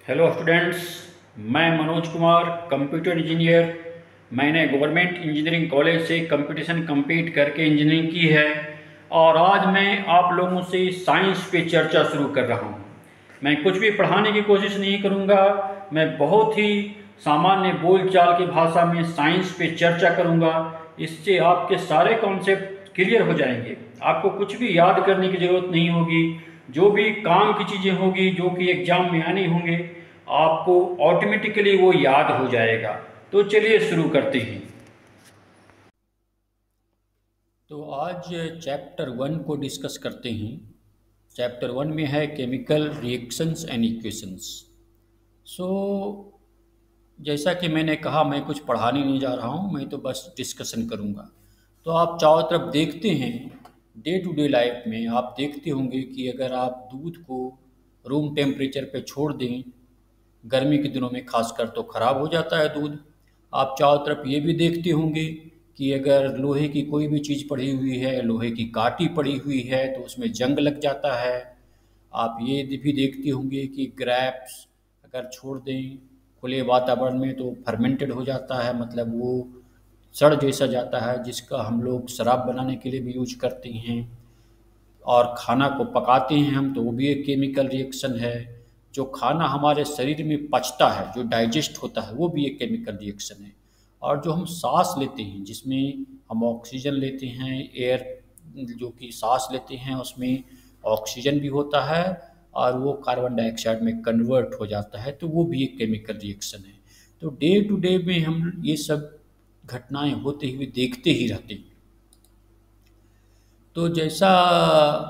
Hello students. मैं Manoj Kumar, computer engineer. मैंने government engineering college से कंपटीशन कंप्लीट करके इंजीनियरिंग की है और आज मैं आप लोगों से साइंस पे चर्चा शुरू कर रहा हूँ। मैं कुछ भी पढ़ाने की कोशिश नहीं करूँगा। मैं बहुत ही सामान्य बोलचाल की भाषा में साइंस पे चर्चा करूँगा। इससे आपके सारे कॉन्सेप्ट क्लियर हो जाएंगे। आपको कुछ भी याद करने की ज़रूरत नहीं होगी। जो भी काम की चीज़ें होगी जो कि एग्ज़ाम में आनी होंगे, आपको ऑटोमेटिकली वो याद हो जाएगा। तो चलिए शुरू करते हैं। तो आज चैप्टर 1 को डिस्कस करते हैं। चैप्टर 1 में है केमिकल रिएक्शंस एंड इक्वेशंस। सो जैसा कि मैंने कहा, मैं कुछ पढ़ाने नहीं जा रहा हूँ, मैं तो बस डिस्कशन करूँगा। तो आप चारों तरफ देखते हैं, डे टू डे लाइफ में आप देखते होंगे कि अगर आप दूध को रूम टेम्परेचर पे छोड़ दें, गर्मी के दिनों में खासकर, तो ख़राब हो जाता है दूध। आप चारों तरफ ये भी देखते होंगे कि अगर लोहे की कोई भी चीज़ पड़ी हुई है, लोहे की काटी पड़ी हुई है, तो उसमें जंग लग जाता है। आप ये भी देखते होंगे कि ग्रेप्स अगर छोड़ दें खुले वातावरण में तो फर्मेंटेड हो जाता है, मतलब वो सड़ जैसा जाता है, जिसका हम लोग शराब बनाने के लिए भी यूज करते हैं। और खाना को पकाते हैं हम, तो वो भी एक केमिकल रिएक्शन है। जो खाना हमारे शरीर में पचता है, जो डाइजेस्ट होता है, वो भी एक केमिकल रिएक्शन है। और जो हम सांस लेते हैं, जिसमें हम ऑक्सीजन लेते हैं, एयर जो कि सांस लेते हैं उसमें ऑक्सीजन भी होता है और वो कार्बन डाइऑक्साइड में कन्वर्ट हो जाता है, तो वो भी एक केमिकल रिएक्शन है। तो डे टू डे में हम ये सब घटनाएं होते हुए देखते ही रहते हैं। तो जैसा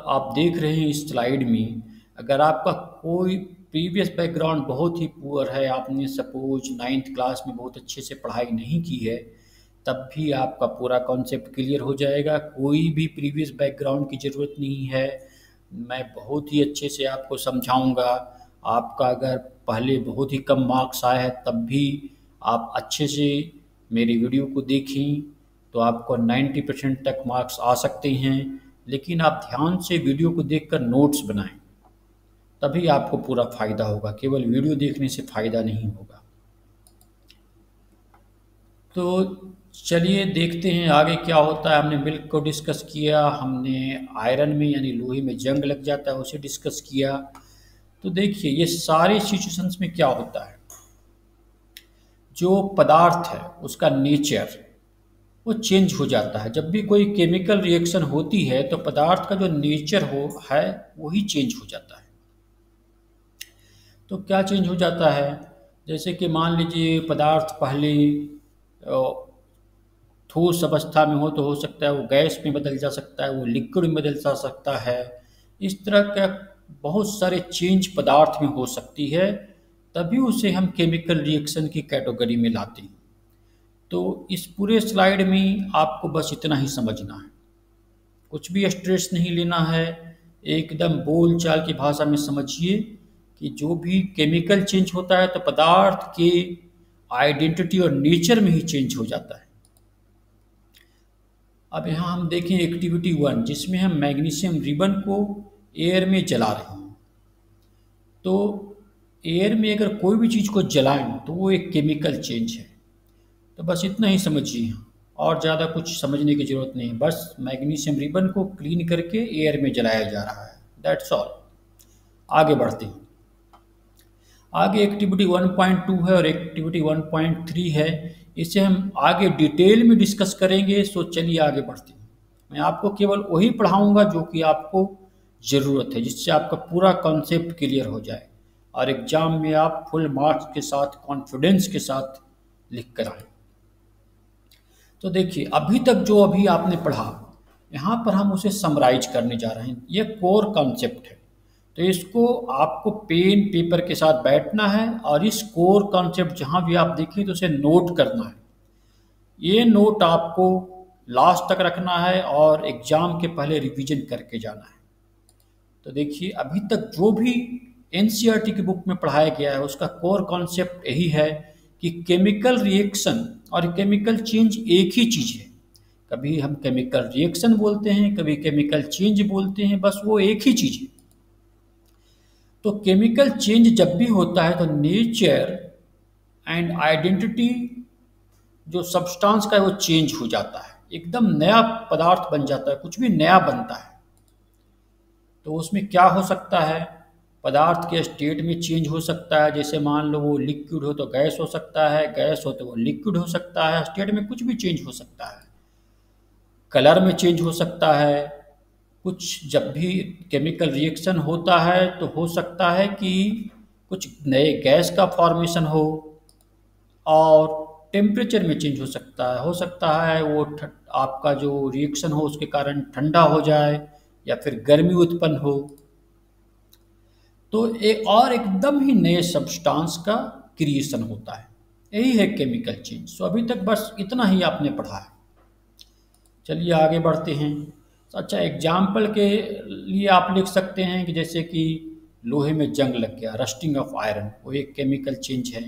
आप देख रहे हैं इस स्लाइड में, अगर आपका कोई प्रीवियस बैकग्राउंड बहुत ही पुअर है, आपने सपोज 9th क्लास में बहुत अच्छे से पढ़ाई नहीं की है, तब भी आपका पूरा कॉन्सेप्ट क्लियर हो जाएगा। कोई भी प्रीवियस बैकग्राउंड की ज़रूरत नहीं है, मैं बहुत ही अच्छे से आपको समझाऊंगा। आपका अगर पहले बहुत ही कम मार्क्स आए हैं, तब भी आप अच्छे से मेरी वीडियो को देखें तो आपको 90% तक मार्क्स आ सकते हैं। लेकिन आप ध्यान से वीडियो को देखकर नोट्स बनाएं, तभी आपको पूरा फ़ायदा होगा। केवल वीडियो देखने से फ़ायदा नहीं होगा। तो चलिए देखते हैं आगे क्या होता है। हमने मिल्क को डिस्कस किया, हमने आयरन में यानी लोहे में जंग लग जाता है उसे डिस्कस किया। तो देखिए ये सारी सिचुएशंस में क्या होता है, जो पदार्थ है उसका नेचर वो चेंज हो जाता है। जब भी कोई केमिकल रिएक्शन होती है तो पदार्थ का जो नेचर हो है वही चेंज हो जाता है। तो क्या चेंज हो जाता है, जैसे कि मान लीजिए पदार्थ पहले ठोस अवस्था में हो तो हो सकता है वो गैस में बदल जा सकता है, वो लिक्विड में बदल जा सकता है। इस तरह का बहुत सारे चेंज पदार्थ में हो सकती है, तभी उसे हम केमिकल रिएक्शन की कैटेगरी में लाते हैं। तो इस पूरे स्लाइड में आपको बस इतना ही समझना है, कुछ भी स्ट्रेस नहीं लेना है। एकदम बोल चाल की भाषा में समझिए कि जो भी केमिकल चेंज होता है तो पदार्थ के आइडेंटिटी और नेचर में ही चेंज हो जाता है। अब यहाँ हम देखें एक्टिविटी 1, जिसमें हम मैग्नीशियम रिबन को एयर में जला रहे हैं। तो एयर में अगर कोई भी चीज़ को जलाएं तो वो एक केमिकल चेंज है। तो बस इतना ही समझिए, और ज़्यादा कुछ समझने की ज़रूरत नहीं। बस मैग्नीशियम रिबन को क्लीन करके एयर में जलाया जा रहा है, दैट्स ऑल। आगे बढ़ते हैं। आगे एक्टिविटी 1.2 है और एक्टिविटी 1.3 है। इसे हम आगे डिटेल में डिस्कस करेंगे। सो चलिए आगे बढ़ते हैं। मैं आपको केवल वही पढ़ाऊंगा जो कि आपको ज़रूरत है, जिससे आपका पूरा कॉन्सेप्ट क्लियर हो जाए और एग्ज़ाम में आप फुल मार्क्स के साथ कॉन्फिडेंस के साथ लिख कर आएँ। तो देखिए अभी तक जो अभी आपने पढ़ा, यहाँ पर हम उसे समराइज करने जा रहे हैं। ये कोर कॉन्सेप्ट है, तो इसको आपको पेन पेपर के साथ बैठना है और इस कोर कॉन्सेप्ट जहाँ भी आप देखें तो उसे नोट करना है। ये नोट आपको लास्ट तक रखना है और एग्ज़ाम के पहले रिवीजन करके जाना है। तो देखिए अभी तक जो भी एनसीईआरटी की बुक में पढ़ाया गया है उसका कोर कॉन्सेप्ट यही है कि केमिकल रिएक्शन और केमिकल चेंज एक ही चीज़ है। कभी हम केमिकल रिएक्शन बोलते हैं, कभी केमिकल चेंज बोलते हैं, बस वो एक ही चीज़ है। तो केमिकल चेंज जब भी होता है तो नेचर एंड आइडेंटिटी जो सब्सटेंस का है वो चेंज हो जाता है, एकदम नया पदार्थ बन जाता है, कुछ भी नया बनता है। तो उसमें क्या हो सकता है, पदार्थ के स्टेट में चेंज हो सकता है, जैसे मान लो वो लिक्विड हो तो गैस हो सकता है, गैस हो तो वो लिक्विड हो सकता है, स्टेट में कुछ भी चेंज हो सकता है, कलर में चेंज हो सकता है। कुछ जब भी केमिकल रिएक्शन होता है तो हो सकता है कि कुछ नए गैस का फॉर्मेशन हो, और टेम्परेचर में चेंज हो सकता है वो आपका जो रिएक्शन हो उसके कारण ठंडा हो जाए या फिर गर्मी उत्पन्न हो। तो एक और एकदम ही नए सब्सटेंस का क्रिएशन होता है, यही है केमिकल चेंज। तो अभी तक बस इतना ही आपने पढ़ा है। चलिए आगे बढ़ते हैं। अच्छा, एग्जाम्पल के लिए आप लिख सकते हैं कि जैसे कि लोहे में जंग लग गया, रस्टिंग ऑफ आयरन, वो एक केमिकल चेंज है।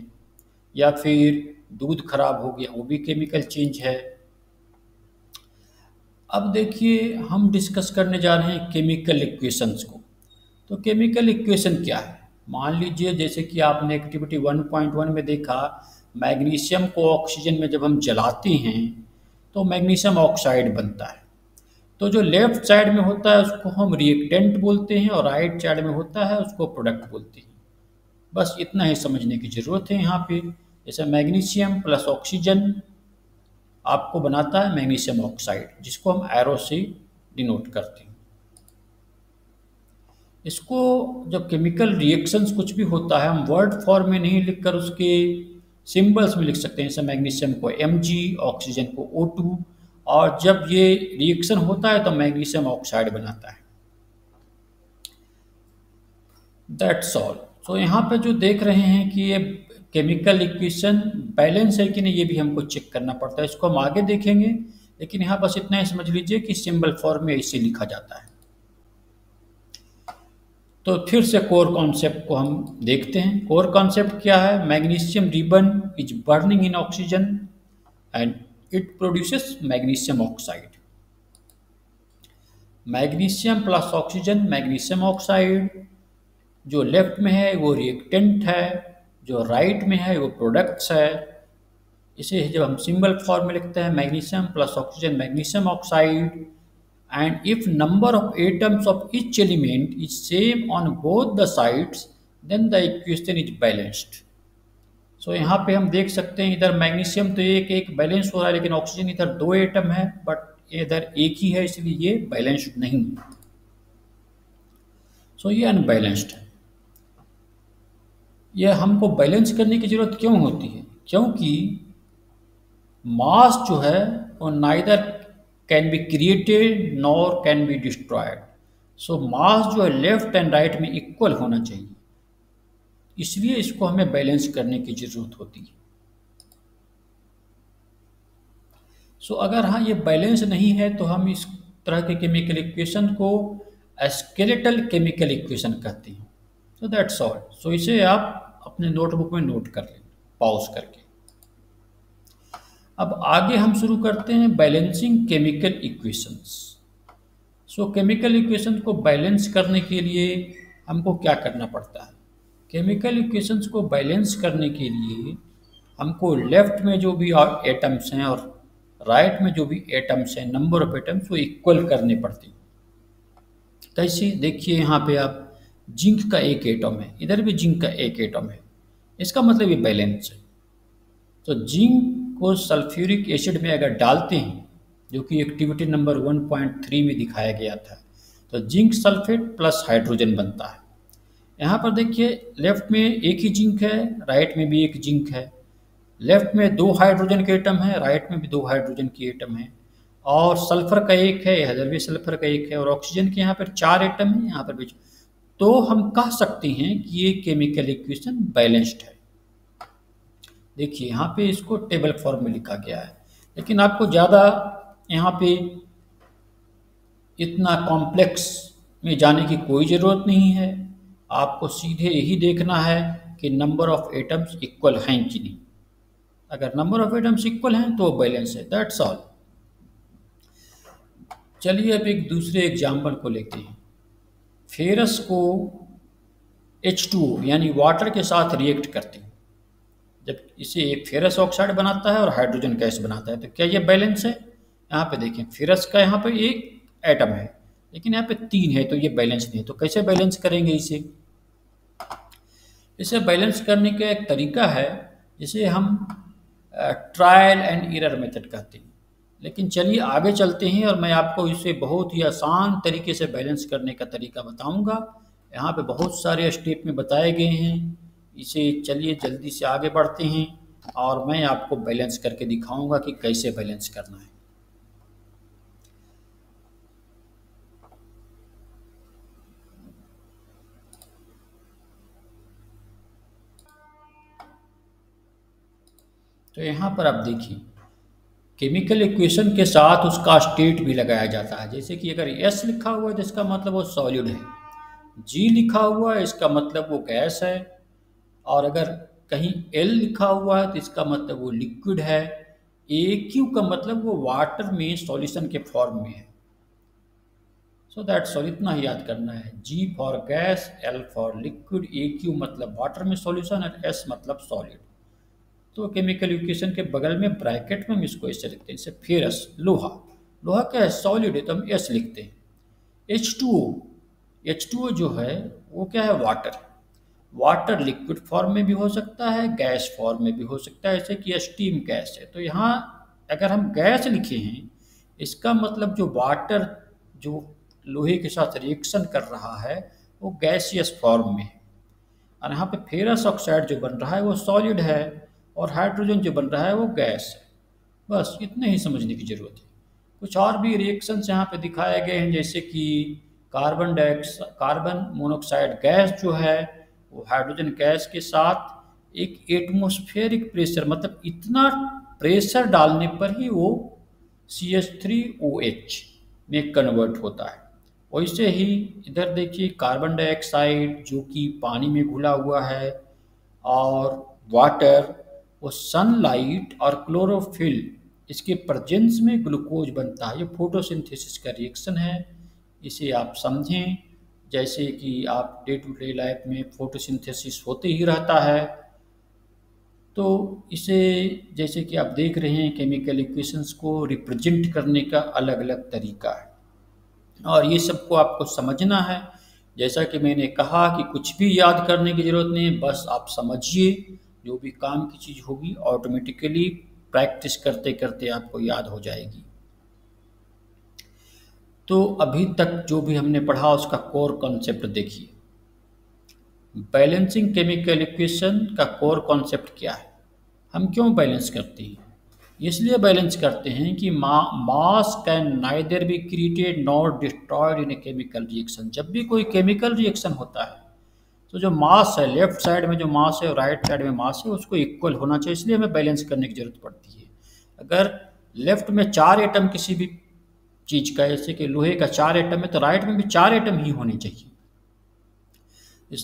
या फिर दूध खराब हो गया, वो भी केमिकल चेंज है। अब देखिए हम डिस्कस करने जा रहे हैं केमिकल इक्वेशंस को। तो केमिकल इक्वेशन क्या है, मान लीजिए जैसे कि आपने एक्टिविटी 1.1 में देखा, मैग्नीशियम को ऑक्सीजन में जब हम जलाते हैं तो मैग्नीशियम ऑक्साइड बनता है। तो जो लेफ्ट साइड में होता है उसको हम रिएक्टेंट बोलते हैं, और राइट साइड में होता है उसको प्रोडक्ट बोलते हैं। बस इतना ही समझने की ज़रूरत है यहाँ पे। जैसे मैग्नीशियम प्लस ऑक्सीजन आपको बनाता है मैग्नीशियम ऑक्साइड, जिसको हम एरो से डिनोट करते हैं। इसको जब केमिकल रिएक्शंस कुछ भी होता है हम वर्ड फॉर्म में नहीं लिखकर उसके सिंबल्स में लिख सकते हैं। जैसे मैग्नीशियम को Mg, ऑक्सीजन को O2, और जब ये रिएक्शन होता है तो मैग्नीशियम ऑक्साइड बनाता है। That's all. तो यहाँ पे जो देख रहे हैं कि ये केमिकल इक्वेशन बैलेंस है कि नहीं, ये भी हमको चेक करना पड़ता है। इसको हम आगे देखेंगे, लेकिन यहाँ बस इतना ही समझ लीजिए कि सिंबल फॉर्म में इसे लिखा जाता है। तो फिर से कोर कॉन्सेप्ट को हम देखते हैं। कोर कॉन्सेप्ट क्या है, magnesium ribbon is burning in oxygen and it produces magnesium oxide. Magnesium plus oxygen magnesium oxide, जो लेफ्ट में है वो रिएक्टेंट है, जो राइट में है वो प्रोडक्ट्स है। इसे जब हम सिंबल फॉर्म में लिखते हैं magnesium plus oxygen magnesium oxide, and if number of atoms of each element is same on both the sides then the equation is balanced। so यहाँ पे हम देख सकते हैं इधर मैग्नीशियम तो एक एक बैलेंस हो रहा है, लेकिन ऑक्सीजन इधर 2 एटम है बट इधर एक ही है, इसलिए ये बैलेंस्ड नहीं है। so ये अनबैलेंस्ड है। ये हमको बैलेंस करने की जरूरत क्यों होती है, क्योंकि मास जो है वो neither can be created nor can be destroyed. So mass जो है लेफ्ट एंड राइट में इक्वल होना चाहिए, इसलिए इसको हमें बैलेंस करने की जरूरत होती है। सो अगर हाँ ये बैलेंस नहीं है तो हम इस तरह के केमिकल इक्वेशन को स्केलेटल केमिकल इक्वेशन कहते हैं। So that's all. सो इसे आप अपने नोटबुक में नोट कर लें पॉज करके। अब आगे हम शुरू करते हैं बैलेंसिंग केमिकल इक्वेशंस। सो केमिकल इक्वेशंस को बैलेंस करने के लिए हमको क्या करना पड़ता है, केमिकल इक्वेशंस को बैलेंस करने के लिए हमको लेफ्ट में जो भी एटम्स हैं और राइट में जो भी एटम्स हैं, नंबर ऑफ एटम्स वो इक्वल करने पड़ते हैं। कैसे, देखिए यहाँ पे आप जिंक का एक एटम है, इधर भी जिंक का एक एटम है, इसका मतलब ये बैलेंस है। तो जिंक को सल्फ्यूरिक एसिड में अगर डालते हैं, जो कि एक्टिविटी नंबर 1.3 में दिखाया गया था, तो जिंक सल्फेट प्लस हाइड्रोजन बनता है। यहाँ पर देखिए लेफ्ट में एक ही जिंक है, राइट में भी एक जिंक है। लेफ्ट में 2 हाइड्रोजन के एटम है, राइट में भी 2 हाइड्रोजन के एटम है, और सल्फर का एक है, इधर भी सल्फर का एक है, और ऑक्सीजन के यहाँ पर 4 एटम है, यहाँ पर भी। तो हम कह सकते हैं कि ये केमिकल इक्वेशन बैलेंस्ड है। देखिए यहाँ पे इसको टेबल फॉर्म में लिखा गया है, लेकिन आपको ज़्यादा यहाँ पे इतना कॉम्प्लेक्स में जाने की कोई ज़रूरत नहीं है। आपको सीधे यही देखना है कि नंबर ऑफ एटम्स इक्वल हैं कि नहीं। अगर नंबर ऑफ एटम्स इक्वल हैं तो वो बैलेंस है, दैट्स ऑल। चलिए अब एक दूसरे एग्जाम्पल को लेते हैं। फेरस को H2O यानी वाटर के साथ रिएक्ट करते हैं। जब इसे एक फेरस ऑक्साइड बनाता है और हाइड्रोजन गैस बनाता है, तो क्या ये बैलेंस है? यहाँ पे देखें, फेरस का यहाँ पे एक एटम है लेकिन यहाँ पे 3 है, तो ये बैलेंस नहीं है। तो कैसे बैलेंस करेंगे इसे? इसे बैलेंस करने का एक तरीका है जिसे हम ट्रायल एंड एरर मेथड कहते हैं। लेकिन चलिए आगे चलते हैं और मैं आपको इसे बहुत ही आसान तरीके से बैलेंस करने का तरीका बताऊंगा। यहाँ पे बहुत सारे स्टेप में बताए गए हैं। इसे चलिए जल्दी से आगे बढ़ते हैं और मैं आपको बैलेंस करके दिखाऊंगा कि कैसे बैलेंस करना है। तो यहाँ पर आप देखिए, केमिकल इक्वेशन के साथ उसका स्टेट भी लगाया जाता है। जैसे कि अगर S लिखा हुआ है तो इसका मतलब वो सॉलिड है, G लिखा हुआ है इसका मतलब वो गैस है, और अगर कहीं L लिखा हुआ है तो इसका मतलब वो लिक्विड है, AQ का मतलब वो वाटर में सॉल्यूशन के फॉर्म में है। सो दैट्स ऑल, इतना ही याद करना है। G for gas, L for liquid, AQ मतलब वाटर में सॉल्यूशन और S मतलब सॉलिड। तो केमिकल इक्वेशन के बगल में ब्रैकेट में हम इसको ऐसे लिखते हैं, जैसे फेरस लोहा, लोहा क्या है? सॉलिड है, तो हम S लिखते हैं। H2O जो है वो क्या है? वाटर। वाटर लिक्विड फॉर्म में भी हो सकता है, गैस फॉर्म में भी हो सकता है, जैसे कि स्टीम गैस है। तो यहाँ अगर हम गैस लिखे हैं, इसका मतलब जो वाटर जो लोहे के साथ रिएक्शन कर रहा है वो गैसियस फॉर्म में है, और यहाँ पे फेरस ऑक्साइड जो बन रहा है वो सॉलिड है, और हाइड्रोजन जो बन रहा है वो गैस है। बस इतने ही समझने की ज़रूरत है। कुछ और भी रिएक्शंस यहाँ पे दिखाए गए हैं, जैसे कि कार्बन मोनोऑक्साइड गैस जो है वो हाइड्रोजन गैस के साथ एक एटमॉस्फेरिक प्रेशर, मतलब इतना प्रेशर डालने पर ही वो CH3OH में कन्वर्ट होता है। वैसे ही इधर देखिए, कार्बन डाइऑक्साइड जो कि पानी में घुला हुआ है, और वाटर, वो सनलाइट और क्लोरोफिल इसके प्रेजेंस में ग्लूकोज बनता है। ये फोटोसिंथेसिस का रिएक्शन है, इसे आप समझें। जैसे कि आप डे टू डे लाइफ में फोटोसिंथेसिस होते ही रहता है, तो इसे जैसे कि आप देख रहे हैं, केमिकल इक्वेशंस को रिप्रेजेंट करने का अलग अलग तरीका है, और ये सबको आपको समझना है। जैसा कि मैंने कहा कि कुछ भी याद करने की ज़रूरत नहीं है, बस आप समझिए। जो भी काम की चीज़ होगी ऑटोमेटिकली प्रैक्टिस करते करते आपको याद हो जाएगी। तो अभी तक जो भी हमने पढ़ा उसका कोर कॉन्सेप्ट देखिए। बैलेंसिंग केमिकल इक्वेशन का कोर कॉन्सेप्ट क्या है? हम क्यों बैलेंस करते हैं? इसलिए बैलेंस करते हैं कि मास can neither be created nor destroyed in a chemical reaction. जब भी कोई केमिकल रिएक्शन होता है तो जो मास है, लेफ्ट साइड में जो मास है और राइट साइड में मास है, उसको इक्वल होना चाहिए। इसलिए हमें बैलेंस करने की जरूरत पड़ती है। अगर लेफ्ट में 4 एटम किसी भी चीज़ का, जैसे कि लोहे का 4 एटम है, तो राइट में भी 4 एटम ही होने चाहिए।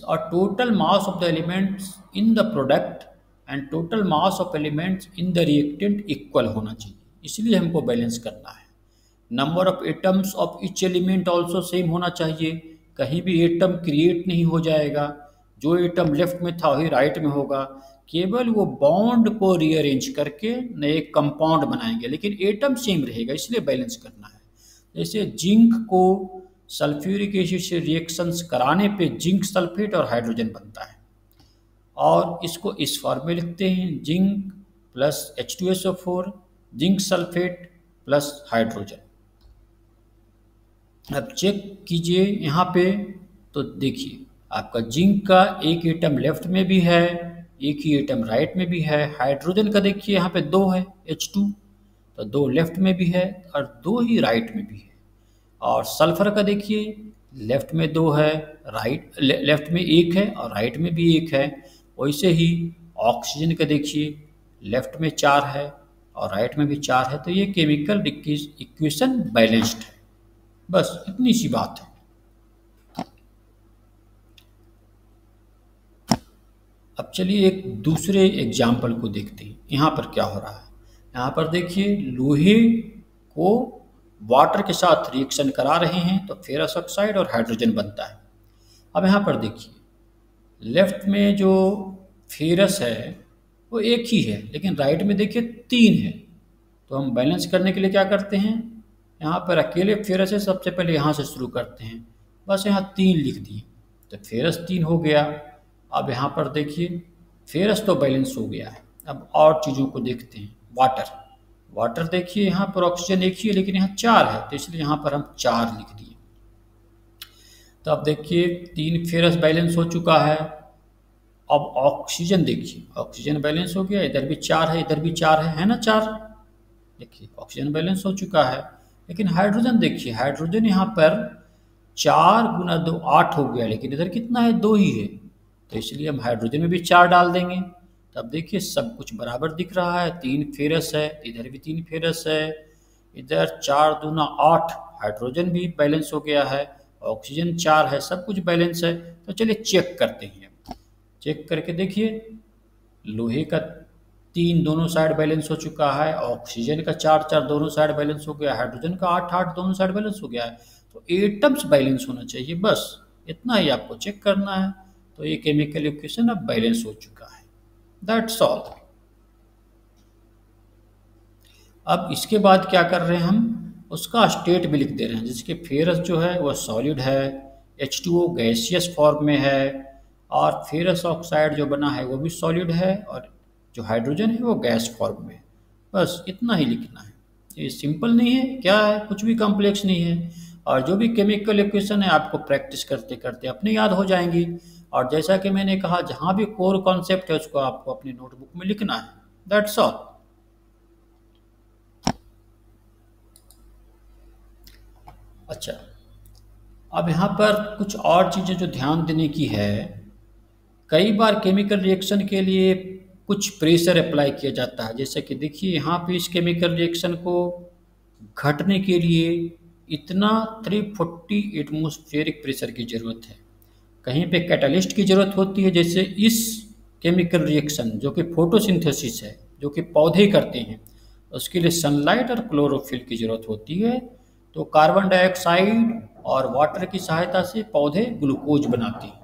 और total mass of the elements in the product and total mass of elements in the reactant equal होना चाहिए। इसलिए हमको बैलेंस करना है। Number of atoms of each element also same होना चाहिए। कहीं भी एटम क्रिएट नहीं हो जाएगा, जो एटम लेफ्ट में था वही राइट में होगा। केवल वो बॉन्ड को रीअरेंज करके नए कंपाउंड बनाएंगे, लेकिन एटम सेम रहेगा। इसलिए बैलेंस करना है। जैसे जिंक को सल्फ्यूरिक एसिड से रिएक्शंस कराने पे जिंक सल्फेट और हाइड्रोजन बनता है, और इसको इस फॉर्म में लिखते हैं, zinc plus H2SO4 zinc sulphate plus hydrogen. अब चेक कीजिए यहाँ पे, तो देखिए आपका जिंक का एक एटम लेफ्ट में भी है, एक ही एटम राइट में भी है। हाइड्रोजन का देखिए यहाँ पे 2 है, H2, तो 2 लेफ्ट में भी है और 2 ही राइट में भी है। और सल्फर का देखिए, लेफ्ट में 2 है, लेफ्ट में 1 है और राइट में भी 1 है। वैसे ही ऑक्सीजन का देखिए, लेफ्ट में 4 है और राइट में भी 4 है। तो ये केमिकल इक्वेशन बैलेंस्ड है। बस इतनी सी बात है। अब चलिए एक दूसरे एग्जाम्पल को देखते हैं। यहाँ पर क्या हो रहा है? यहाँ पर देखिए, लोहे को वाटर के साथ रिएक्शन करा रहे हैं तो फेरस ऑक्साइड और हाइड्रोजन बनता है। अब यहाँ पर देखिए, लेफ्ट में जो फेरस है वो एक ही है, लेकिन राइट में देखिए 3 है। तो हम बैलेंस करने के लिए क्या करते हैं, यहाँ पर अकेले फेरस है, सबसे पहले यहाँ से शुरू करते हैं, बस यहाँ 3 लिख दिए तो फेरस 3 हो गया। अब यहाँ पर देखिए फेरस तो बैलेंस हो गया है। अब और चीज़ों को देखते हैं। वाटर, वाटर देखिए यहाँ पर ऑक्सीजन एक ही है, लेकिन यहाँ 4 है, तो इसलिए यहाँ पर हम 4 लिख दिए। तो अब देखिए 3 फेरस बैलेंस हो चुका है। अब ऑक्सीजन देखिए, ऑक्सीजन बैलेंस हो गया, इधर भी 4 है, इधर भी 4 है ना 4। देखिए ऑक्सीजन बैलेंस हो चुका है। लेकिन हाइड्रोजन देखिए, हाइड्रोजन यहाँ पर 4 गुना 2 8 हो गया, लेकिन इधर कितना है, 2 ही है, तो इसलिए हम हाइड्रोजन में भी 4 डाल देंगे। तब देखिए सब कुछ बराबर दिख रहा है, 3 फेरस है, इधर भी 3 फेरस है, इधर 4 दूना 8, हाइड्रोजन भी बैलेंस हो गया है, ऑक्सीजन 4 है, सब कुछ बैलेंस है। तो चलिए चेक करते हैं। चेक करके देखिए, लोहे का 3 दोनों साइड बैलेंस हो चुका है, ऑक्सीजन का 4 4 दोनों साइड बैलेंस हो गया, हाइड्रोजन का 8 8 दोनों साइड बैलेंस हो गया है। तो एटम्स बैलेंस होना चाहिए, बस इतना ही आपको चेक करना है। तो ये केमिकल इक्वेशन अब बैलेंस हो चुका है। That's all. अब इसके बाद क्या कर रहे हैं, हम उसका स्टेट भी लिख दे रहे हैं, जिसके फेरस जो है वह सॉलिड है, H2O गैसियस फॉर्म में है, और फेरस ऑक्साइड जो बना है वो भी सॉलिड है, और जो हाइड्रोजन है वो गैस फॉर्म में है। बस इतना ही लिखना है। ये सिंपल नहीं है, क्या है, कुछ भी कॉम्प्लेक्स नहीं है। और जो भी केमिकल इक्वेशन है आपको प्रैक्टिस करते करते अपने याद हो जाएंगी। और जैसा कि मैंने कहा, जहाँ भी कोर कॉन्सेप्ट है उसको आपको अपनी नोटबुक में लिखना है। That's all. अच्छा, अब यहाँ पर कुछ और चीज़ें जो ध्यान देने की है, कई बार केमिकल रिएक्शन के लिए कुछ प्रेशर अप्लाई किया जाता है। जैसे कि देखिए यहाँ पे इस केमिकल रिएक्शन को घटने के लिए इतना 340 एटमॉस्फेरिक प्रेशर की ज़रूरत है। कहीं पे कैटलिस्ट की ज़रूरत होती है, जैसे इस केमिकल रिएक्शन जो कि फोटोसिंथेसिस है, जो कि पौधे करते हैं, उसके लिए सनलाइट और क्लोरोफिल की ज़रूरत होती है। तो कार्बन डाइऑक्साइड और वाटर की सहायता से पौधे ग्लूकोज बनाते हैं।